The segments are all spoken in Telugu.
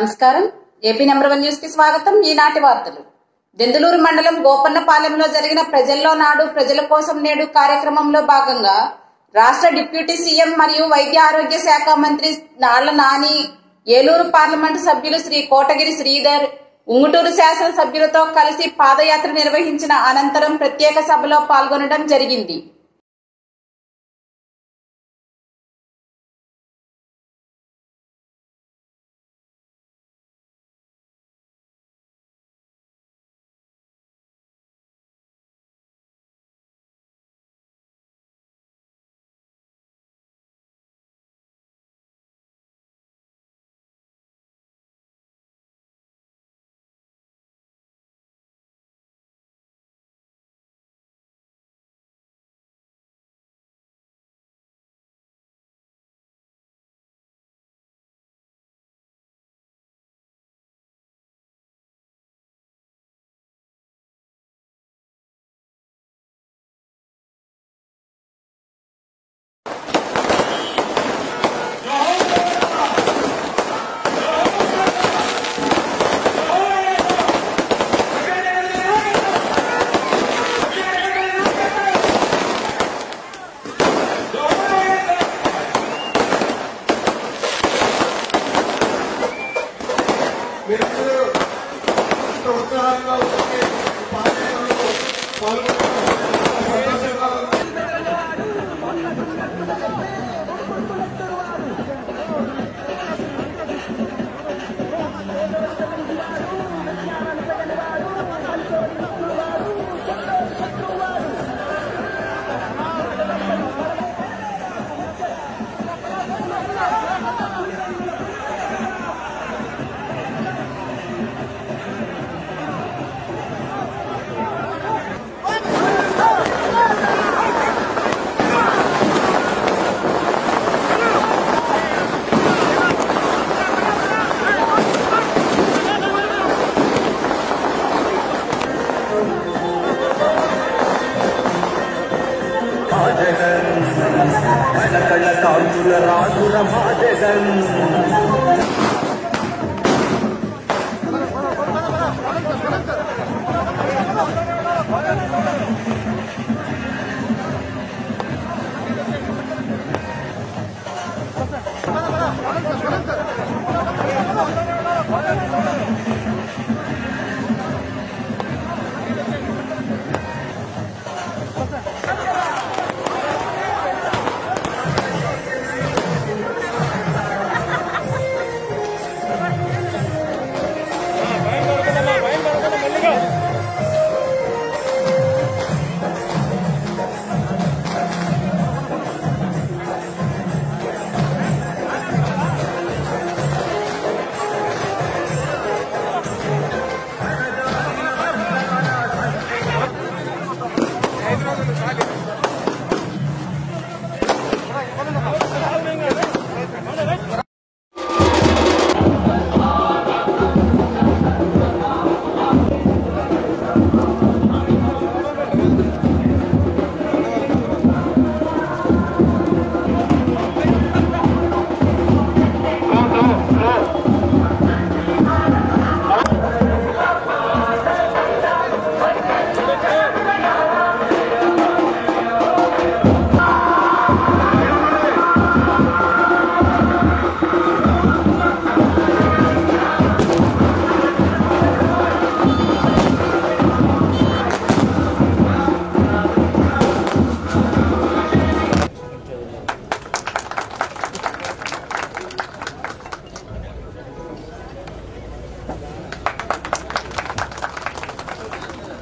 నమస్కారం. ఏపీ నంబర్ 1 న్యూస్ కి స్వాగతం. ఈనాటి వార్తలు. దెందులూరు మండలం గోపన్నపాలెంలో జరిగిన ప్రజల్లో నాడు ప్రజల కోసం నేడు కార్యక్రమంలో భాగంగా రాష్ట్ర డిప్యూటీ సీఎం మరియు వైద్య ఆరోగ్య శాఖ మంత్రి నాళ్ల నాని, ఏలూరు పార్లమెంటు సభ్యులు శ్రీ కోటగిరి శ్రీధర్, ఉంగుటూరు శాసన సభ్యులతో కలిసి పాదయాత్ర నిర్వహించిన అనంతరం ప్రత్యేక సభలో పాల్గొనడం జరిగింది.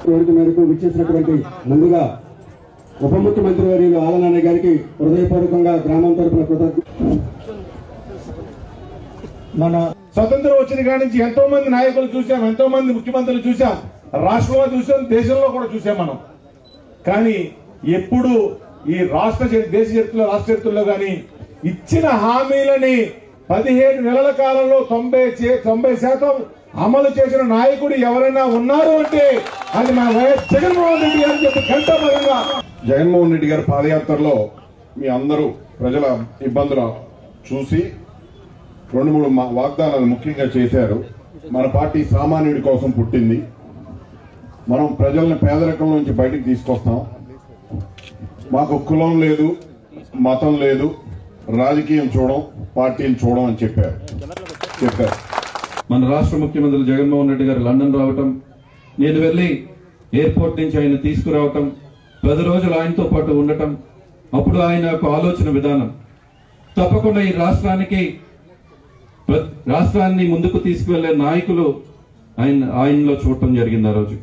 కోరిక మేరకు విచ్చేసినటువంటి ముందుగా ఉప ముఖ్యమంత్రి వర్యులు ఆళ్ల నాని గారికి హృదయపూర్వకంగా గ్రామం తరపున మన స్వతంత్రం వచ్చిన కాడి నుంచి ఎంతో మంది నాయకులు చూసాం, ఎంతో మంది ముఖ్యమంత్రులు చూసాం, రాష్ట్రంలో చూసాం, దేశంలో కూడా చూసాం మనం. కానీ ఎప్పుడు ఈ దేశ చరిత్రలో రాష్ట్ర చరిత్రలో కానీ ఇచ్చిన హామీలని 17 నెలల కాలంలో 90% అమలు చేసిన నాయకుడు ఎవరైనా ఉన్నారు అంటే అది మన వైఎస్ జగన్మోహన్ రెడ్డి గారు చెప్పి కంటపరంగా. జగన్మోహన్ రెడ్డి గారి పాదయాత్రలో మీ అందరూ ప్రజల ఇబ్బందులు చూసి 2-3 వాగ్దానాలు ముఖ్యంగా చేశారు. మన పార్టీ సామాన్యుడి కోసం పుట్టింది. మనం ప్రజల్ని పేదరికం నుంచి బయటకు తీసుకొస్తాం. మాకు కులం లేదు, మతం లేదు, రాజకీయం చూడం, పార్టీలు చూడం అని చెప్పారు. మన రాష్ట్ర ముఖ్యమంత్రి జగన్మోహన్ రెడ్డి గారు లండన్ రావటం, నేను వెళ్లి ఎయిర్పోర్ట్ నుంచి ఆయన తీసుకురావటం, 10 రోజులు ఆయనతో పాటు ఉండటం, అప్పుడు ఆయన యొక్క ఆలోచన విధానం తప్పకుండా ఈ రాష్ట్రాన్ని ముందుకు తీసుకువెళ్లే నాయకులు ఆయనలో చూడటం జరిగింది ఆ రోజు.